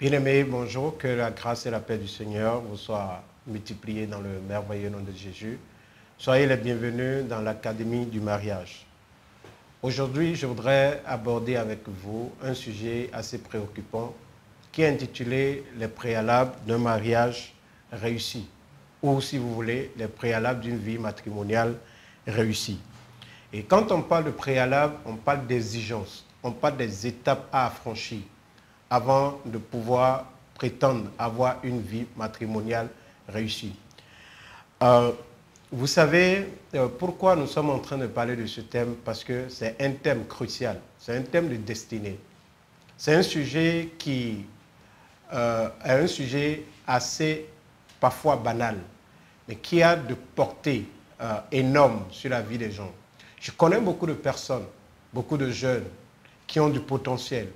Bien-aimés, bonjour, que la grâce et la paix du Seigneur vous soient multipliées dans le merveilleux nom de Jésus. Soyez les bienvenus dans l'Académie du mariage. Aujourd'hui, je voudrais aborder avec vous un sujet assez préoccupant qui est intitulé « Les préalables d'un mariage réussi » ou, si vous voulez, les préalables d'une vie matrimoniale réussie. Et quand on parle de préalables, on parle d'exigences, on parle des étapes à affranchir avant de pouvoir prétendre avoir une vie matrimoniale réussie. Vous savez pourquoi nous sommes en train de parler de ce thème? Parce que c'est un thème crucial, c'est un thème de destinée. C'est un sujet qui est un sujet assez parfois banal, mais qui a de portée énorme sur la vie des gens. Je connais beaucoup de personnes, beaucoup de jeunes qui ont du potentiel,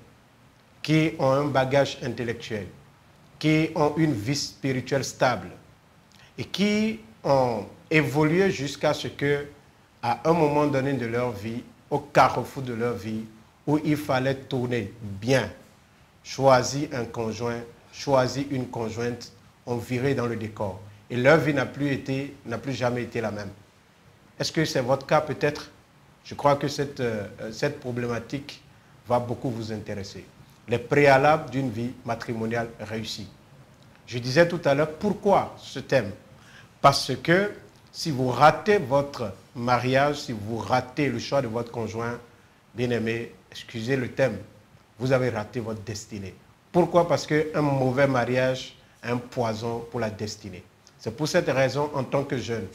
qui ont un bagage intellectuel, qui ont une vie spirituelle stable et qui ont évolué jusqu'à ce que, à un moment donné de leur vie, au carrefour de leur vie, où il fallait tourner bien, choisir un conjoint, choisir une conjointe, ont viré dans le décor. Et leur vie n'a plus jamais été la même. Est-ce que c'est votre cas peut-être? Je crois que cette problématique va beaucoup vous intéresser. Les préalables d'une vie matrimoniale réussie. Je disais tout à l'heure, pourquoi ce thème? Parce que si vous ratez votre mariage, si vous ratez le choix de votre conjoint, bien-aimé, excusez le thème, vous avez raté votre destinée. Pourquoi? Parce qu'un mauvais mariage est un poison pour la destinée. C'est pour cette raison, en tant que jeune,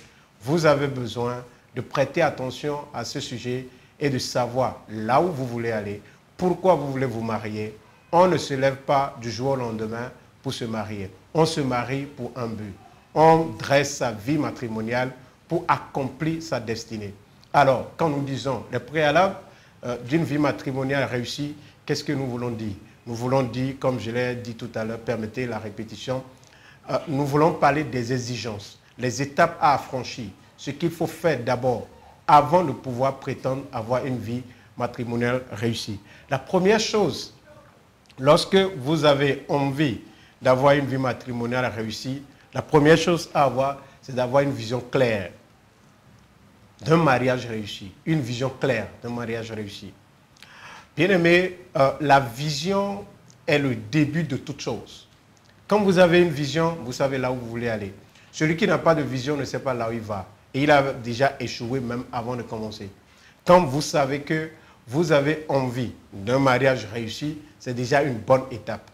vous avez besoin de prêter attention à ce sujet et de savoir là où vous voulez aller, pourquoi vous voulez vous marier. On ne se lève pas du jour au lendemain pour se marier. On se marie pour un but. On dresse sa vie matrimoniale pour accomplir sa destinée. Alors, quand nous disons les préalables d'une vie matrimoniale réussie, qu'est-ce que nous voulons dire? Nous voulons dire, comme je l'ai dit tout à l'heure, permettez la répétition, nous voulons parler des exigences, les étapes à affranchir, ce qu'il faut faire d'abord avant de pouvoir prétendre avoir une vie matrimoniale réussie. La première chose, lorsque vous avez envie d'avoir une vie matrimoniale réussie, la première chose à avoir, c'est d'avoir une vision claire d'un mariage réussi. Une vision claire d'un mariage réussi. Bien-aimé, la vision est le début de toute chose. Quand vous avez une vision, vous savez là où vous voulez aller. Celui qui n'a pas de vision ne sait pas là où il va. Et il a déjà échoué même avant de commencer. Quand vous savez que vous avez envie d'un mariage réussi, c'est déjà une bonne étape.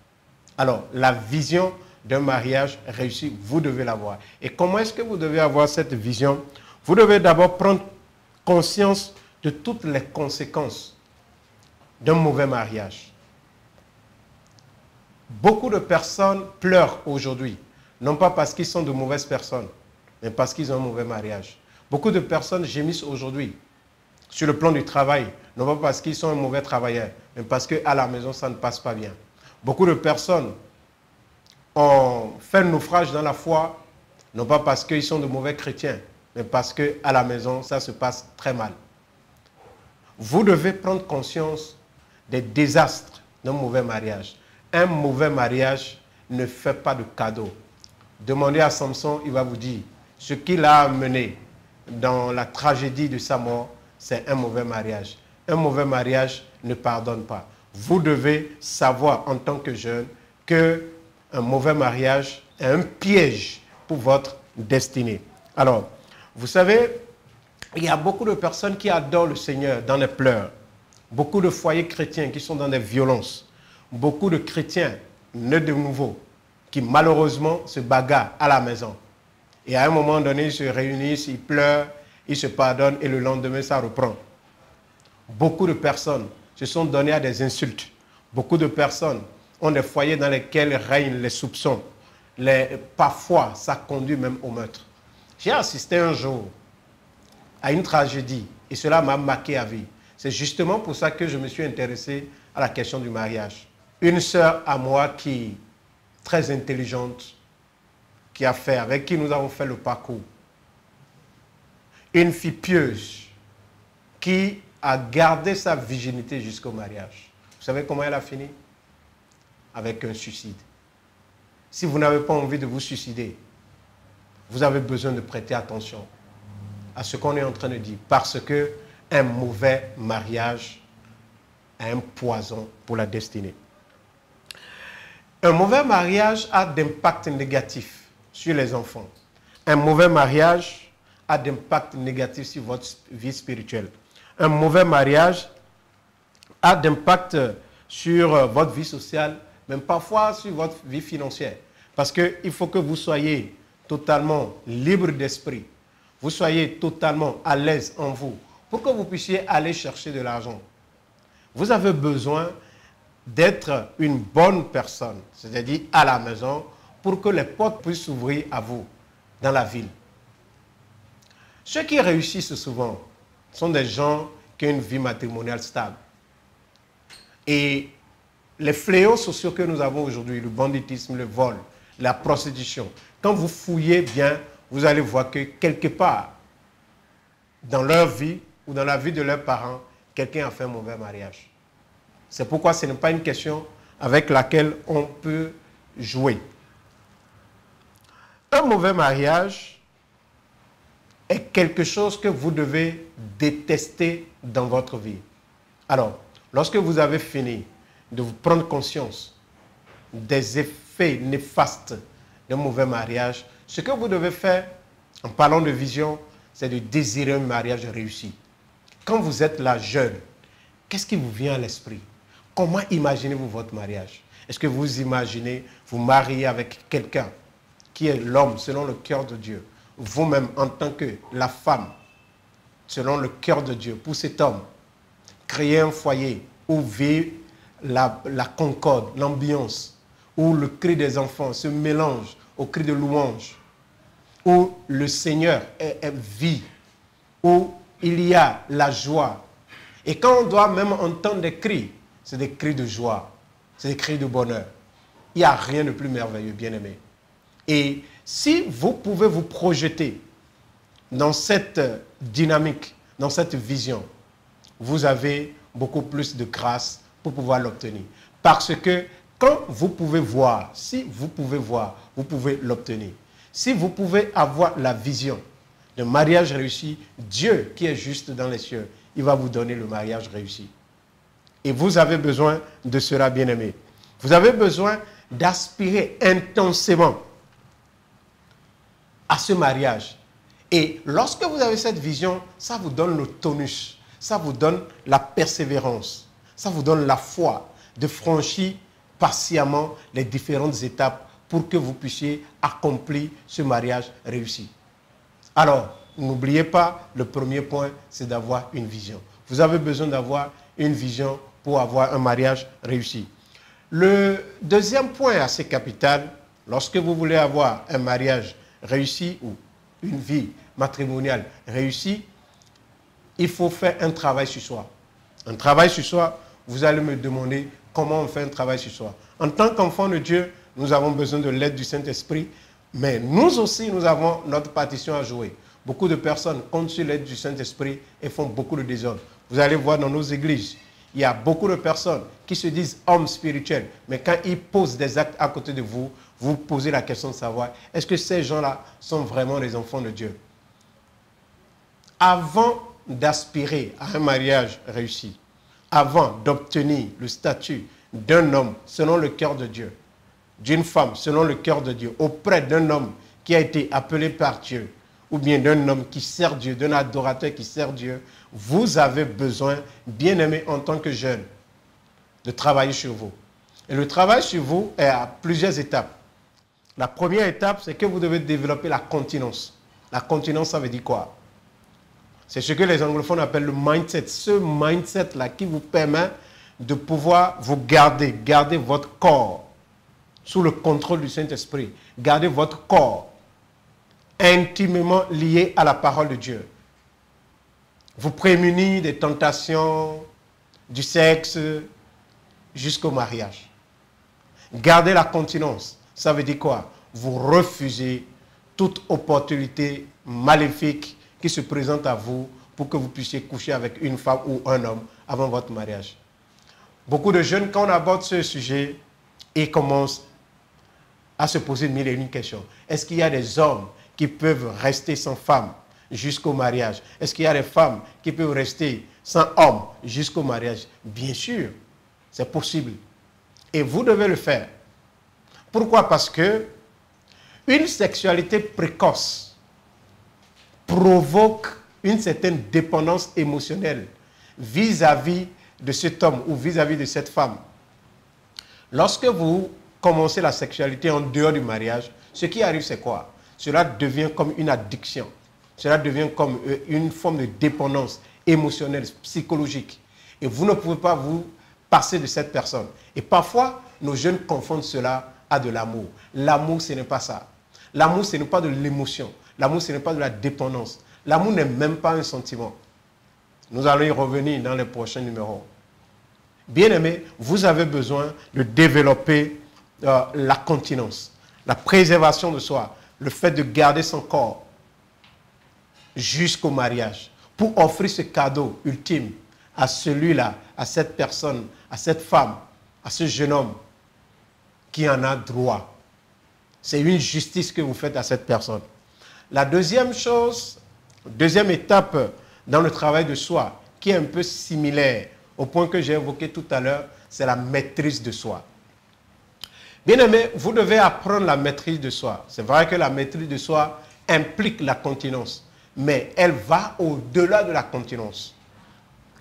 Alors, la vision d'un mariage réussi, vous devez l'avoir. Et comment est-ce que vous devez avoir cette vision? Vous devez d'abord prendre conscience de toutes les conséquences d'un mauvais mariage. Beaucoup de personnes pleurent aujourd'hui, non pas parce qu'ils sont de mauvaises personnes, mais parce qu'ils ont un mauvais mariage. Beaucoup de personnes gémissent aujourd'hui sur le plan du travail, non pas parce qu'ils sont un mauvais travailleur, mais parce qu'à la maison, ça ne passe pas bien. Beaucoup de personnes ont fait le naufrage dans la foi, non pas parce qu'ils sont de mauvais chrétiens, mais parce qu'à la maison, ça se passe très mal. Vous devez prendre conscience des désastres d'un mauvais mariage. Un mauvais mariage ne fait pas de cadeau. Demandez à Samson, il va vous dire, ce qui l'a amené dans la tragédie de sa mort, c'est un mauvais mariage. Un mauvais mariage ne pardonne pas. Vous devez savoir en tant que jeune qu'un mauvais mariage est un piège pour votre destinée. Alors, vous savez, il y a beaucoup de personnes qui adorent le Seigneur dans les pleurs. Beaucoup de foyers chrétiens qui sont dans des violences. Beaucoup de chrétiens nés de nouveau qui malheureusement se bagarrent à la maison. Et à un moment donné, ils se réunissent, ils pleurent, ils se pardonnent et le lendemain, ça reprend. Beaucoup de personnes se sont données à des insultes. Beaucoup de personnes ont des foyers dans lesquels règnent les soupçons. Parfois, ça conduit même au meurtre. J'ai assisté un jour à une tragédie et cela m'a marqué à vie. C'est justement pour ça que je me suis intéressé à la question du mariage. Une sœur à moi qui, très intelligente, avec qui nous avons fait le parcours. Une fille pieuse qui a gardé sa virginité jusqu'au mariage. Vous savez comment elle a fini? Avec un suicide. si vous n'avez pas envie de vous suicider, vous avez besoin de prêter attention à ce qu'on est en train de dire. Parce que un mauvais mariage est un poison pour la destinée. Un mauvais mariage a d'impact négatif sur les enfants. Un mauvais mariage a d'impact négatif sur votre vie spirituelle. Un mauvais mariage a d'impact sur votre vie sociale, même parfois sur votre vie financière. Parce qu'il faut que vous soyez totalement libre d'esprit. Vous soyez totalement à l'aise en vous pour que vous puissiez aller chercher de l'argent. Vous avez besoin d'être une bonne personne, c'est-à-dire à la maison, pour que les portes puissent s'ouvrir à vous dans la ville. Ceux qui réussissent souvent sont des gens qui ont une vie matrimoniale stable. Et les fléaux sociaux que nous avons aujourd'hui, le banditisme, le vol, la prostitution, quand vous fouillez bien, vous allez voir que quelque part, dans leur vie ou dans la vie de leurs parents, quelqu'un a fait un mauvais mariage. C'est pourquoi ce n'est pas une question avec laquelle on peut jouer. Un mauvais mariage est quelque chose que vous devez détester dans votre vie. Alors, lorsque vous avez fini de vous prendre conscience des effets néfastes d'un mauvais mariage, ce que vous devez faire, en parlant de vision, c'est de désirer un mariage réussi. Quand vous êtes là jeune, qu'est-ce qui vous vient à l'esprit? Comment imaginez-vous votre mariage? Est-ce que vous imaginez vous marier avec quelqu'un qui est l'homme selon le cœur de Dieu? Vous-même, en tant que la femme, selon le cœur de Dieu, pour cet homme, créer un foyer où vit la concorde, l'ambiance, où le cri des enfants se mélange au cri de louange, où le Seigneur vit, où il y a la joie. Et quand on doit même entendre des cris, c'est des cris de joie, c'est des cris de bonheur. Il n'y a rien de plus merveilleux, bien-aimé. Et si vous pouvez vous projeter dans cette dynamique, dans cette vision, vous avez beaucoup plus de grâce pour pouvoir l'obtenir. Parce que quand vous pouvez voir, si vous pouvez voir, vous pouvez l'obtenir. Si vous pouvez avoir la vision de mariage réussi, Dieu qui est juste dans les cieux, il va vous donner le mariage réussi. Et vous avez besoin de cela, bien-aimé. Vous avez besoin d'aspirer intensément à ce mariage. Et lorsque vous avez cette vision, ça vous donne le tonus, ça vous donne la persévérance, ça vous donne la foi de franchir patiemment les différentes étapes pour que vous puissiez accomplir ce mariage réussi. Alors, n'oubliez pas, le premier point, c'est d'avoir une vision. Vous avez besoin d'avoir une vision pour avoir un mariage réussi. Le deuxième point assez capital, lorsque vous voulez avoir un mariage réussi ou une vie matrimoniale réussie, il faut faire un travail sur soi. Un travail sur soi, vous allez me demander comment on fait un travail sur soi. En tant qu'enfant de Dieu, nous avons besoin de l'aide du Saint-Esprit, mais nous aussi, nous avons notre partition à jouer. Beaucoup de personnes comptent sur l'aide du Saint-Esprit et font beaucoup de désordre. Vous allez voir dans nos églises, il y a beaucoup de personnes qui se disent hommes spirituels, mais quand ils posent des actes à côté de vous, vous posez la question de savoir, est-ce que ces gens-là sont vraiment des enfants de Dieu? Avant d'aspirer à un mariage réussi, avant d'obtenir le statut d'un homme selon le cœur de Dieu, d'une femme selon le cœur de Dieu, auprès d'un homme qui a été appelé par Dieu, ou bien d'un homme qui sert Dieu, d'un adorateur qui sert Dieu, vous avez besoin, bien aimé en tant que jeune, de travailler sur vous. Et le travail sur vous est à plusieurs étapes. La première étape, c'est que vous devez développer la continence. La continence, ça veut dire quoi? C'est ce que les anglophones appellent le mindset. Ce mindset-là qui vous permet de pouvoir vous garder votre corps sous le contrôle du Saint-Esprit. Garder votre corps intimement lié à la parole de Dieu. Vous prémunir des tentations du sexe jusqu'au mariage. Gardez la continence. Ça veut dire quoi? Vous refusez toute opportunité maléfique qui se présente à vous pour que vous puissiez coucher avec une femme ou un homme avant votre mariage. Beaucoup de jeunes, quand on aborde ce sujet, ils commencent à se poser mille et une questions. Est-ce qu'il y a des hommes qui peuvent rester sans femme jusqu'au mariage? Est-ce qu'il y a des femmes qui peuvent rester sans homme jusqu'au mariage? Bien sûr, c'est possible. Et vous devez le faire. Pourquoi? Parce que une sexualité précoce provoque une certaine dépendance émotionnelle vis-à-vis de cet homme ou vis-à-vis de cette femme. Lorsque vous commencez la sexualité en dehors du mariage, ce qui arrive, c'est quoi? Cela devient comme une addiction. Cela devient comme une forme de dépendance émotionnelle, psychologique. Et vous ne pouvez pas vous passer de cette personne. Et parfois, nos jeunes confondent cela à de l'amour. L'amour, ce n'est pas ça. L'amour, ce n'est pas de l'émotion. L'amour, ce n'est pas de la dépendance. L'amour n'est même pas un sentiment. Nous allons y revenir dans les prochains numéros. Bien-aimés, vous avez besoin de développer la continence, la préservation de soi, le fait de garder son corps jusqu'au mariage pour offrir ce cadeau ultime à celui-là, à cette personne, à cette femme, à ce jeune homme qui en a droit. C'est une justice que vous faites à cette personne. La deuxième chose, deuxième étape dans le travail de soi, qui est un peu similaire au point que j'ai évoqué tout à l'heure, c'est la maîtrise de soi. Bien aimé, vous devez apprendre la maîtrise de soi. C'est vrai que la maîtrise de soi implique la continence, mais elle va au-delà de la continence.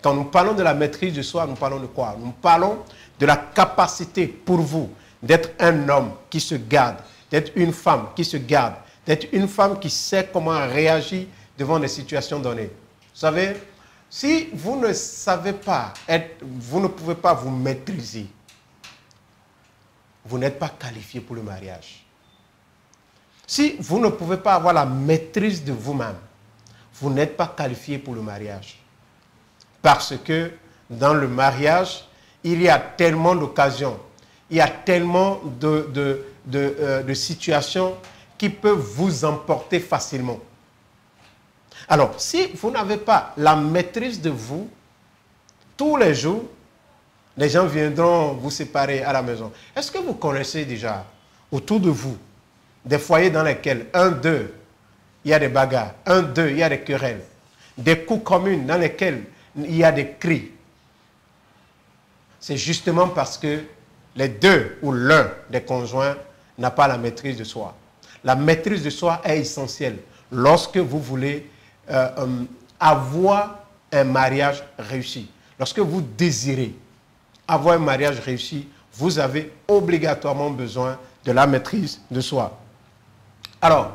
Quand nous parlons de la maîtrise de soi, nous parlons de quoi? Nous parlons de la capacité pour vous d'être un homme qui se garde, d'être une femme qui se garde, d'être une femme qui sait comment réagir devant des situations données. Vous savez, si vous ne savez pas vous ne pouvez pas vous maîtriser, vous n'êtes pas qualifié pour le mariage. Si vous ne pouvez pas avoir la maîtrise de vous-même, vous n'êtes pas qualifié pour le mariage. Parce que dans le mariage, il y a tellement d'occasions, il y a tellement de situations qui peuvent vous emporter facilement. Alors, si vous n'avez pas la maîtrise de vous, tous les jours, les gens viendront vous séparer à la maison. Est-ce que vous connaissez déjà, autour de vous, des foyers dans lesquels, d'eux, il y a des bagarres, d'eux, il y a des querelles, des coups communs dans lesquels il y a des cris? C'est justement parce que les deux ou l'un des conjoints n'a pas la maîtrise de soi. La maîtrise de soi est essentielle lorsque vous voulez avoir un mariage réussi. Lorsque vous désirez avoir un mariage réussi, vous avez obligatoirement besoin de la maîtrise de soi. Alors,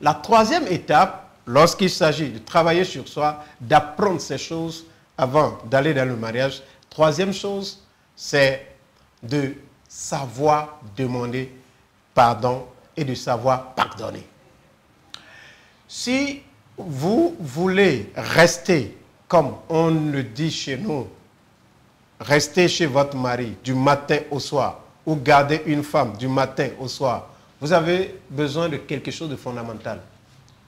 la troisième étape, lorsqu'il s'agit de travailler sur soi, d'apprendre ces choses avant d'aller dans le mariage, troisième chose, c'est de savoir demander pardon et de savoir pardonner. Si vous voulez rester, comme on le dit chez nous, rester chez votre mari du matin au soir ou garder une femme du matin au soir, vous avez besoin de quelque chose de fondamental.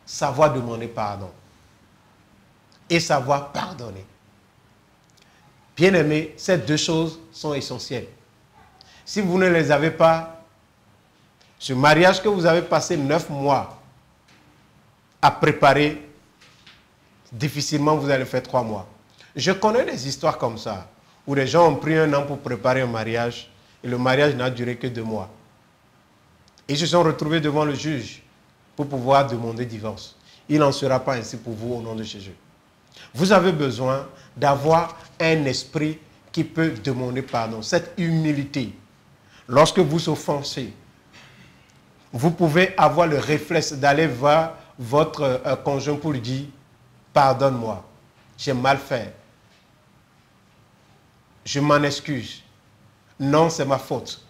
Savoir demander pardon et savoir pardonner. Bien aimé, ces deux choses sont essentielles. Si vous ne les avez pas, ce mariage que vous avez passé 9 mois à préparer, difficilement vous allez faire 3 mois. Je connais des histoires comme ça, où les gens ont pris 1 an pour préparer un mariage, et le mariage n'a duré que 2 mois. Ils se sont retrouvés devant le juge pour pouvoir demander divorce. Il n'en sera pas ainsi pour vous au nom de Jésus. Vous avez besoin d'avoir un esprit qui peut demander pardon, cette humilité. Lorsque vous offensez, vous pouvez avoir le réflexe d'aller voir votre conjoint pour lui dire « Pardonne-moi, j'ai mal fait. Je m'en excuse. Non, c'est ma faute. »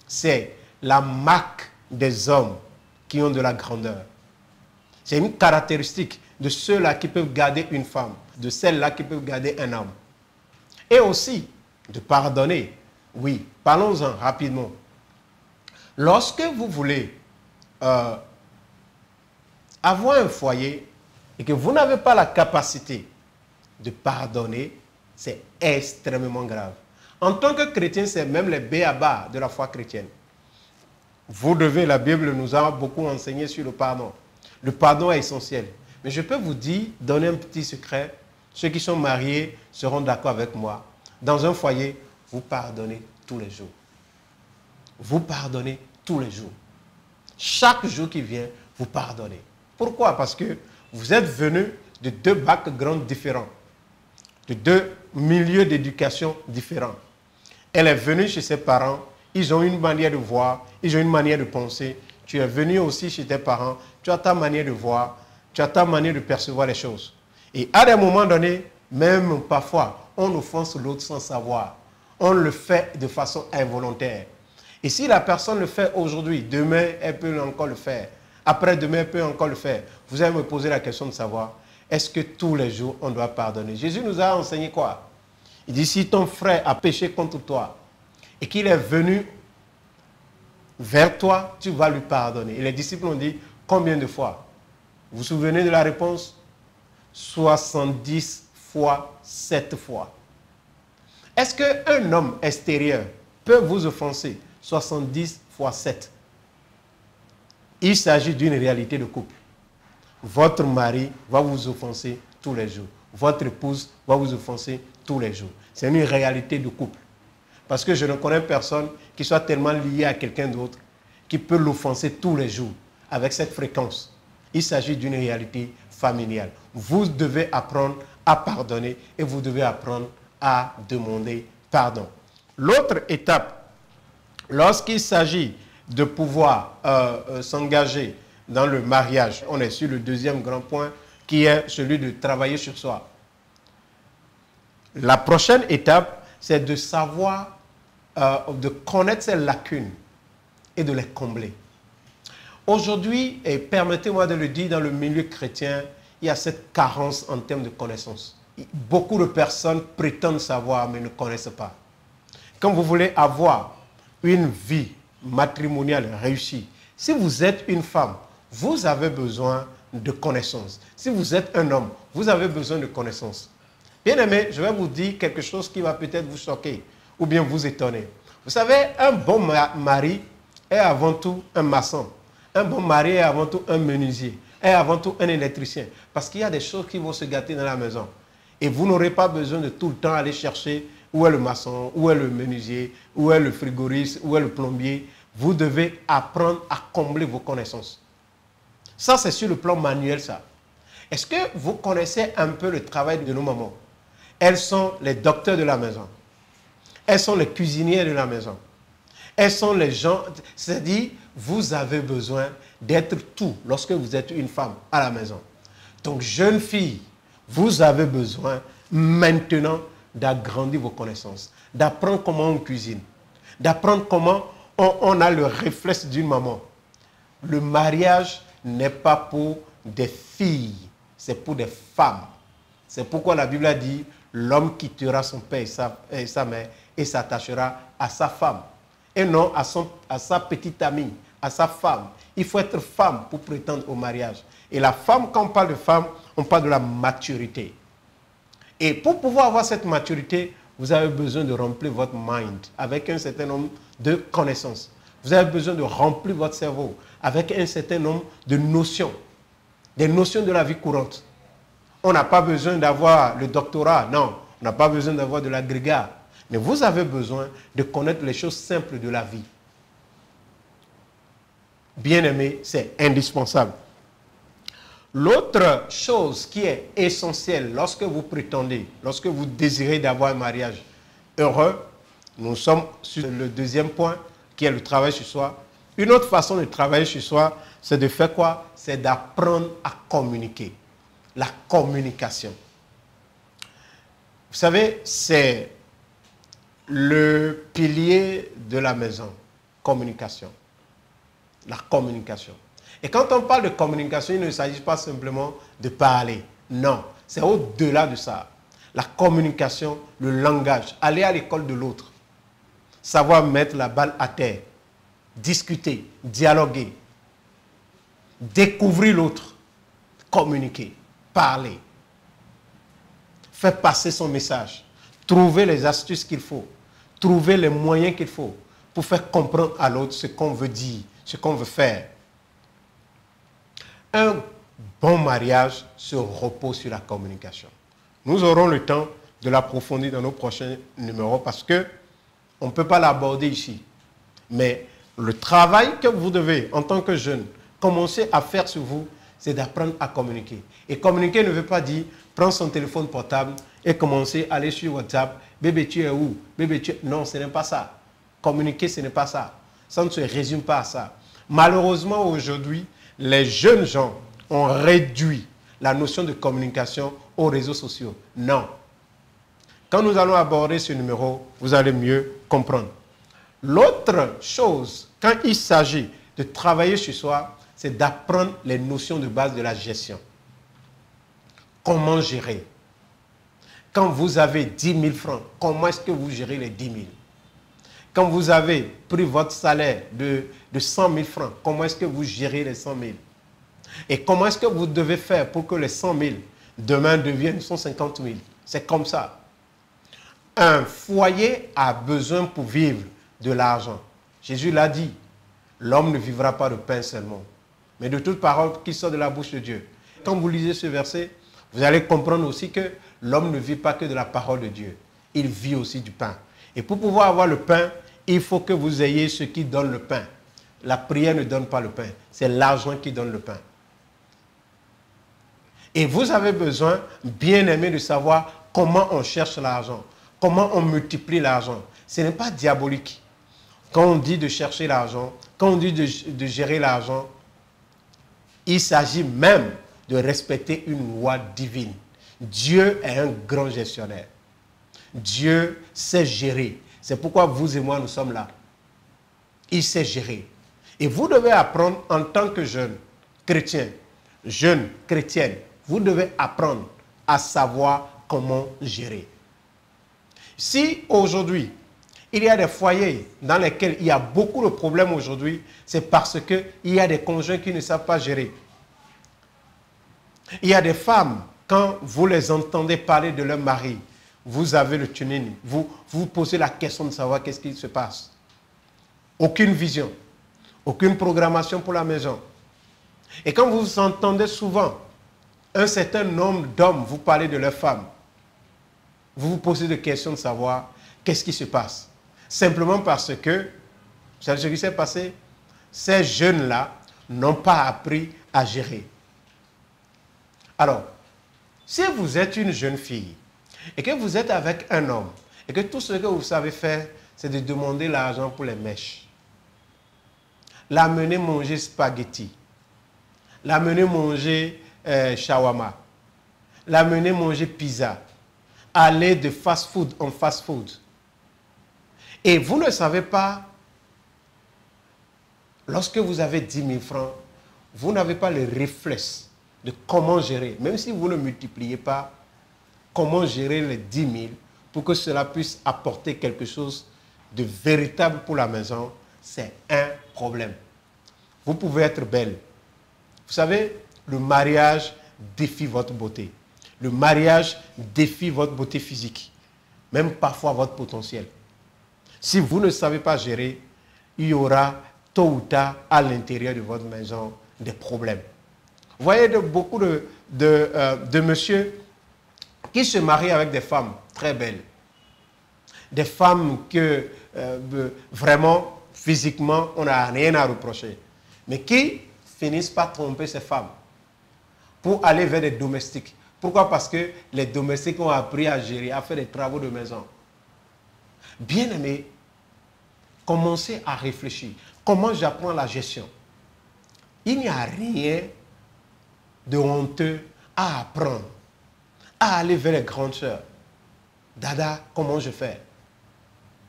C'est la marque des hommes qui ont de la grandeur. C'est une caractéristique de ceux-là qui peuvent garder une femme, de celles-là qui peuvent garder un homme. Et aussi, de pardonner. Oui, parlons-en rapidement. Lorsque vous voulez avoir un foyer et que vous n'avez pas la capacité de pardonner, c'est extrêmement grave. En tant que chrétien, c'est même les b.a.-ba de la foi chrétienne. Vous devez, la Bible nous a beaucoup enseigné sur le pardon. Le pardon est essentiel. Mais je peux vous dire, donner un petit secret. Ceux qui sont mariés seront d'accord avec moi. Dans un foyer, vous pardonnez tous les jours. Vous pardonnez tous les jours. Chaque jour qui vient, vous pardonnez. Pourquoi? Parce que vous êtes venus de deux backgrounds différents, de deux milieux d'éducation différents. Elle est venue chez ses parents, ils ont une manière de voir, ils ont une manière de penser. Tu es venu aussi chez tes parents, tu as ta manière de voir, tu as ta manière de percevoir les choses. Et à des moments donnés, même parfois, on offense l'autre sans savoir. On le fait de façon involontaire. Et si la personne le fait aujourd'hui, demain, elle peut encore le faire. Après-demain, elle peut encore le faire. Vous allez me poser la question de savoir, est-ce que tous les jours, on doit pardonner? Jésus nous a enseigné quoi? Il dit, si ton frère a péché contre toi et qu'il est venu vers toi, tu vas lui pardonner. Et les disciples ont dit, combien de fois? Vous vous souvenez de la réponse? 70 fois, 7 fois. Est-ce qu'un homme extérieur peut vous offenser 70 fois 7? Il s'agit d'une réalité de couple. Votre mari va vous offenser tous les jours. Votre épouse va vous offenser tous les jours. C'est une réalité de couple. Parce que je ne connais personne qui soit tellement lié à quelqu'un d'autre qui peut l'offenser tous les jours avec cette fréquence. Il s'agit d'une réalité familiale. Vous devez apprendre à pardonner et vous devez apprendre à demander pardon. L'autre étape, lorsqu'il s'agit de pouvoir s'engager dans le mariage, on est sur le deuxième grand point qui est celui de travailler sur soi. La prochaine étape, c'est de savoir, de connaître ses lacunes et de les combler. Aujourd'hui, et permettez-moi de le dire, dans le milieu chrétien, il y a cette carence en termes de connaissances. Beaucoup de personnes prétendent savoir, mais ne connaissent pas. Quand vous voulez avoir une vie matrimoniale réussie, si vous êtes une femme, vous avez besoin de connaissances. Si vous êtes un homme, vous avez besoin de connaissances. Bien aimé, je vais vous dire quelque chose qui va peut-être vous choquer ou bien vous étonner. Vous savez, un bon mari est avant tout un maçon. Un bon mari est avant tout un menuisier, est avant tout un électricien. Parce qu'il y a des choses qui vont se gâter dans la maison. Et vous n'aurez pas besoin de tout le temps aller chercher où est le maçon, où est le menuisier, où est le frigoriste, où est le plombier. Vous devez apprendre à combler vos connaissances. Ça, c'est sur le plan manuel, ça. Est-ce que vous connaissez un peu le travail de nos mamans? Elles sont les docteurs de la maison. Elles sont les cuisinières de la maison. Elles sont les gens, c'est-à-dire, vous avez besoin d'être tout lorsque vous êtes une femme à la maison. Donc, jeune fille, vous avez besoin maintenant d'agrandir vos connaissances, d'apprendre comment on cuisine, d'apprendre comment on a le réflexe d'une maman. Le mariage n'est pas pour des filles, c'est pour des femmes. C'est pourquoi la Bible a dit, l'homme quittera son père et sa mère et s'attachera à sa femme. Et non à sa petite amie, à sa femme. Il faut être femme pour prétendre au mariage. Et la femme, quand on parle de femme, on parle de la maturité. Et pour pouvoir avoir cette maturité, vous avez besoin de remplir votre mind avec un certain nombre de connaissances. Vous avez besoin de remplir votre cerveau avec un certain nombre de notions. Des notions de la vie courante. On n'a pas besoin d'avoir le doctorat, non. On n'a pas besoin d'avoir de l'agrégat. Mais vous avez besoin de connaître les choses simples de la vie. Bien-aimé, c'est indispensable. L'autre chose qui est essentielle lorsque vous prétendez, lorsque vous désirez d'avoir un mariage heureux, nous sommes sur le deuxième point qui est le travail sur soi. Une autre façon de travailler sur soi, c'est de faire quoi? C'est d'apprendre à communiquer. La communication. Vous savez, c'est le pilier de la maison. Communication. La communication. Et quand on parle de communication, il ne s'agit pas simplement de parler. Non, c'est au-delà de ça. La communication, le langage, aller à l'école de l'autre, savoir mettre la balle à terre, discuter, dialoguer, découvrir l'autre, communiquer, parler, faire passer son message, trouver les astuces qu'il faut, trouver les moyens qu'il faut pour faire comprendre à l'autre ce qu'on veut dire, ce qu'on veut faire. Un bon mariage se repose sur la communication. Nous aurons le temps de l'approfondir dans nos prochains numéros parce que on ne peut pas l'aborder ici. Mais le travail que vous devez, en tant que jeune, commencer à faire sur vous, c'est d'apprendre à communiquer. Et communiquer ne veut pas dire prendre son téléphone portable et commencer à aller sur WhatsApp. Bébé, tu es où? Bébé, tu es... Non, ce n'est pas ça. Communiquer, ce n'est pas ça. Ça ne se résume pas à ça. Malheureusement, aujourd'hui, les jeunes gens ont réduit la notion de communication aux réseaux sociaux. Non. Quand nous allons aborder ce numéro, vous allez mieux comprendre. L'autre chose, quand il s'agit de travailler sur soi, c'est d'apprendre les notions de base de la gestion. Comment gérer? Quand vous avez 10 000 francs, comment est-ce que vous gérez les 10 000? Quand vous avez pris votre salaire de 100 000 francs, comment est-ce que vous gérez les 100 000? Et comment est-ce que vous devez faire pour que les 100 000 demain deviennent 150 000? C'est comme ça. Un foyer a besoin pour vivre de l'argent. Jésus l'a dit, l'homme ne vivra pas de pain seulement, mais de toute parole qui sort de la bouche de Dieu. Quand vous lisez ce verset, vous allez comprendre aussi que l'homme ne vit pas que de la parole de Dieu. Il vit aussi du pain. Et pour pouvoir avoir le pain, il faut que vous ayez ce qui donne le pain. La prière ne donne pas le pain, c'est l'argent qui donne le pain. Et vous avez besoin, bien aimé, de savoir comment on cherche l'argent, comment on multiplie l'argent. Ce n'est pas diabolique. Quand on dit de chercher l'argent, quand on dit de gérer l'argent, il s'agit même de respecter une loi divine. Dieu est un grand gestionnaire. Dieu sait gérer. C'est pourquoi vous et moi, nous sommes là. Il sait gérer. Et vous devez apprendre en tant que jeune chrétien, jeune chrétienne, vous devez apprendre à savoir comment gérer. Si aujourd'hui, il y a des foyers dans lesquels il y a beaucoup de problèmes aujourd'hui, c'est parce qu'il y a des conjoints qui ne savent pas gérer. Il y a des femmes, quand vous les entendez parler de leur mari, vous avez le tunnel, vous vous posez la question de savoir qu'est-ce qui se passe. Aucune vision, aucune programmation pour la maison. Et quand vous entendez souvent un certain nombre d'hommes vous parler de leur femme, vous vous posez des questions de savoir qu'est-ce qui se passe. Simplement parce que, vous savez ce qui s'est passé? Ces jeunes-là n'ont pas appris à gérer. Alors, si vous êtes une jeune fille et que vous êtes avec un homme et que tout ce que vous savez faire, c'est de demander l'argent pour les mèches, l'amener manger spaghetti, l'amener manger shawarma, l'amener manger pizza, aller de fast-food en fast-food. Et vous ne savez pas, lorsque vous avez 10 000 francs, vous n'avez pas le réflexe de comment gérer, même si vous ne multipliez pas, comment gérer les 10 000 pour que cela puisse apporter quelque chose de véritable pour la maison, c'est un problème. Vous pouvez être belle. Vous savez, le mariage défie votre beauté. Le mariage défie votre beauté physique, même parfois votre potentiel. Si vous ne savez pas gérer, il y aura tôt ou tard à l'intérieur de votre maison des problèmes. Vous voyez beaucoup de messieurs qui se marient avec des femmes très belles. Des femmes que vraiment, physiquement, on n'a rien à reprocher. Mais qui finissent par tromper ces femmes pour aller vers des domestiques. Pourquoi? Parce que les domestiques ont appris à gérer, à faire des travaux de maison. Bien aimé, commencez à réfléchir. Comment j'apprends la gestion? Il n'y a rien de honteux à apprendre, à aller vers les grandes sœurs. Dada, comment je fais?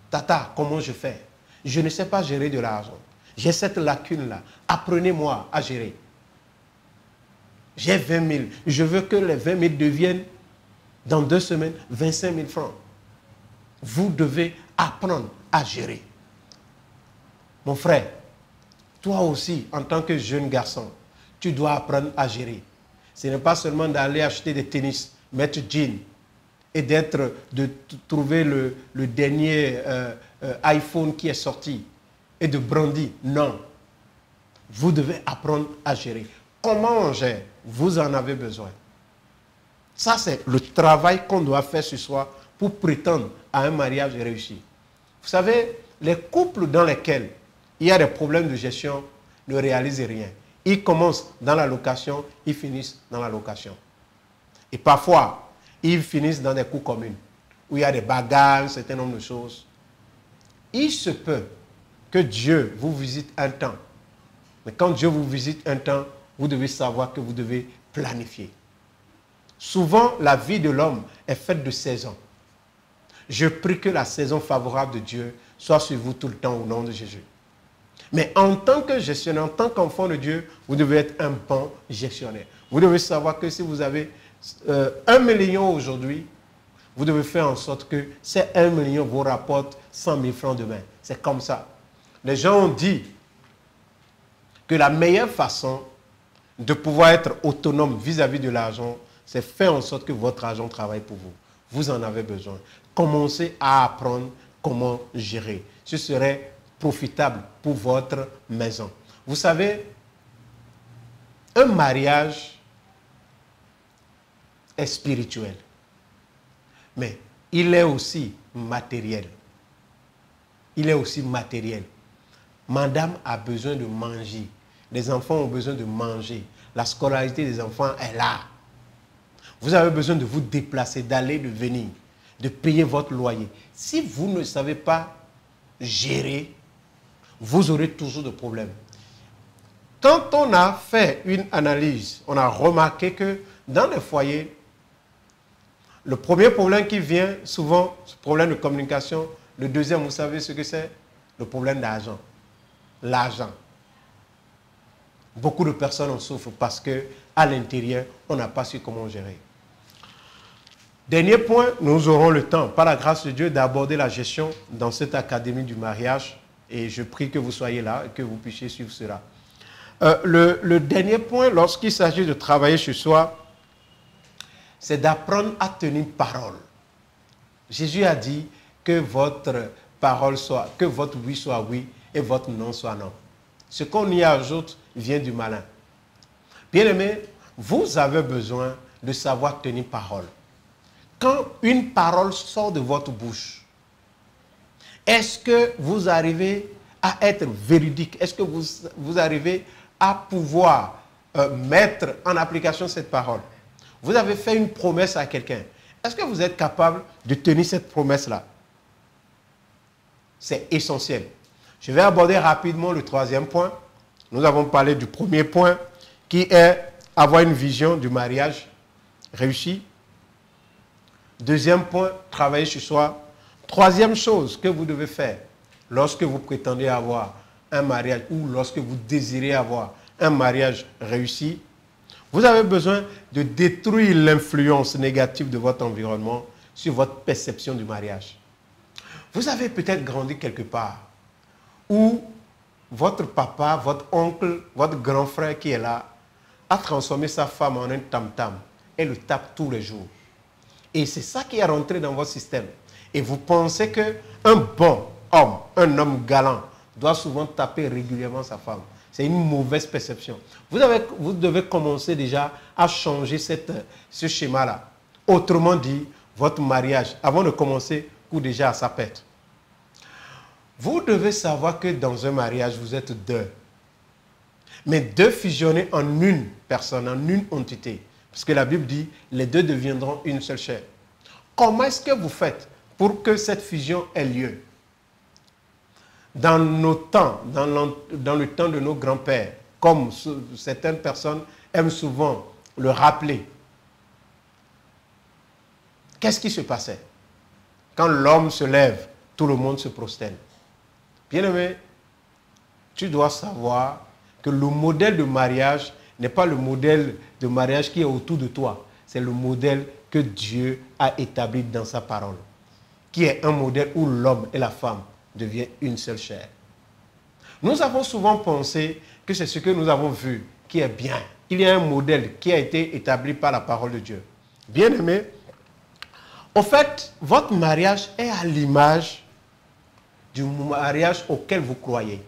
Tata, comment je fais? Je ne sais pas gérer de l'argent. J'ai cette lacune-là. Apprenez-moi à gérer. J'ai 20 000. Je veux que les 20 000 deviennent, dans 2 semaines, 25 000 francs. Vous devez apprendre à gérer. Mon frère, toi aussi, en tant que jeune garçon, tu dois apprendre à gérer. Ce n'est pas seulement d'aller acheter des tennis, mettre jean et de trouver le dernier iPhone qui est sorti et de brandir. Non. vous devez apprendre à gérer. Comment on gère? Vous en avez besoin. Ça, c'est le travail qu'on doit faire ce soir pour prétendre à un mariage réussi. Vous savez, les couples dans lesquels il y a des problèmes de gestion ne réalisent rien. Ils commencent dans la location, ils finissent dans la location. Et parfois, ils finissent dans des cours communs, où il y a des bagarres, un certain nombre de choses. Il se peut que Dieu vous visite un temps. Mais quand Dieu vous visite un temps, vous devez savoir que vous devez planifier. Souvent, la vie de l'homme est faite de saisons. Je prie que la saison favorable de Dieu soit sur vous tout le temps au nom de Jésus. Mais en tant que gestionnaire, en tant qu'enfant de Dieu, vous devez être un bon gestionnaire. Vous devez savoir que si vous avez 1 million aujourd'hui, vous devez faire en sorte que ces 1 million vous rapportent 100 000 francs demain. C'est comme ça. Les gens ont dit que la meilleure façon de pouvoir être autonome vis-à-vis de l'argent, c'est faire en sorte que votre argent travaille pour vous. Vous en avez besoin. Commencez à apprendre comment gérer. Ce serait profitable pour votre maison. Vous savez, un mariage est spirituel, mais il est aussi matériel. Il est aussi matériel. Madame a besoin de manger. Les enfants ont besoin de manger. La scolarité des enfants est là. Vous avez besoin de vous déplacer, d'aller, de venir, de payer votre loyer. Si vous ne savez pas gérer, vous aurez toujours de problèmes. Quand on a fait une analyse, on a remarqué que dans les foyers, le premier problème qui vient souvent, c'est le problème de communication. Le deuxième, vous savez ce que c'est? Le problème d'argent. L'argent. Beaucoup de personnes en souffrent parce qu'à l'intérieur, on n'a pas su comment gérer. Dernier point, nous aurons le temps, par la grâce de Dieu, d'aborder la gestion dans cette académie du mariage. Et je prie que vous soyez là et que vous puissiez suivre cela. Le dernier point, lorsqu'il s'agit de travailler chez soi, c'est d'apprendre à tenir parole. Jésus a dit que votre parole soit, que votre oui soit oui et votre non soit non. Ce qu'on y ajoute vient du malin. Bien-aimés, vous avez besoin de savoir tenir parole. Quand une parole sort de votre bouche, est-ce que vous arrivez à être véridique? Est-ce que vous arrivez à pouvoir mettre en application cette parole? Vous avez fait une promesse à quelqu'un. Est-ce que vous êtes capable de tenir cette promesse-là? C'est essentiel. Je vais aborder rapidement le troisième point. Nous avons parlé du premier point qui est avoir une vision du mariage réussi. Deuxième point, travailler sur soi. Troisième chose que vous devez faire lorsque vous prétendez avoir un mariage ou lorsque vous désirez avoir un mariage réussi, vous avez besoin de détruire l'influence négative de votre environnement sur votre perception du mariage. Vous avez peut-être grandi quelque part où votre papa, votre oncle, votre grand frère qui est là a transformé sa femme en un tam-tam et le tape tous les jours. Et c'est ça qui est rentré dans votre système. Et vous pensez qu'un bon homme, un homme galant, doit souvent taper régulièrement sa femme. C'est une mauvaise perception. Vous devez commencer déjà à changer ce schéma-là. Autrement dit, votre mariage, avant de commencer, court déjà à sa perte. Vous devez savoir que dans un mariage, vous êtes deux. Mais deux fusionnés en une personne, en une entité. Parce que la Bible dit, les deux deviendront une seule chair. Comment est-ce que vous faites pour que cette fusion ait lieu? Dans nos temps, dans le temps de nos grands-pères, comme certaines personnes aiment souvent le rappeler, qu'est-ce qui se passait? Quand l'homme se lève, tout le monde se prosterne. Bien-aimé, tu dois savoir que le modèle de mariage n'est pas le modèle de mariage qui est autour de toi. C'est le modèle que Dieu a établi dans sa parole, qui est un modèle où l'homme et la femme deviennent une seule chair. Nous avons souvent pensé que c'est ce que nous avons vu qui est bien. Il y a un modèle qui a été établi par la parole de Dieu. Bien-aimé, au fait, votre mariage est à l'image du mariage auquel vous croyez.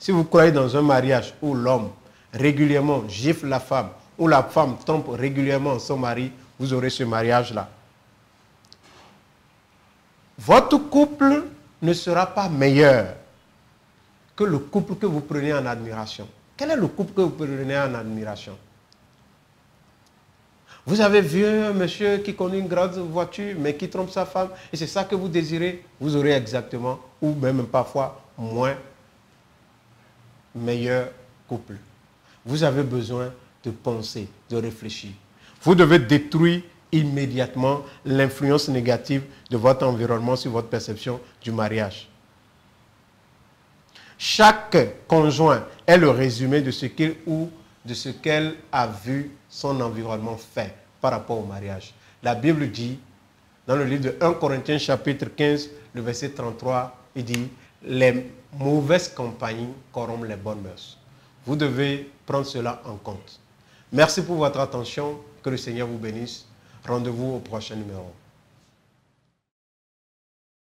Si vous croyez dans un mariage où l'homme régulièrement gifle la femme, où la femme trompe régulièrement son mari, vous aurez ce mariage-là. Votre couple ne sera pas meilleur que le couple que vous prenez en admiration. Quel est le couple que vous prenez en admiration? Vous avez vu un monsieur qui conduit une grande voiture, mais qui trompe sa femme, et c'est ça que vous désirez, vous aurez exactement, ou même parfois, moins meilleur couple. Vous avez besoin de penser, de réfléchir. Vous devez détruire immédiatement l'influence négative de votre environnement sur votre perception du mariage. Chaque conjoint est le résumé de ce qu'il ou de ce qu'elle a vu son environnement faire par rapport au mariage. La Bible dit, dans le livre de 1 Corinthiens chapitre 15, le verset 33, il dit « Les mauvaises compagnies corrompent les bonnes mœurs ». Vous devez prendre cela en compte. Merci pour votre attention. Que le Seigneur vous bénisse. Rendez-vous au prochain numéro.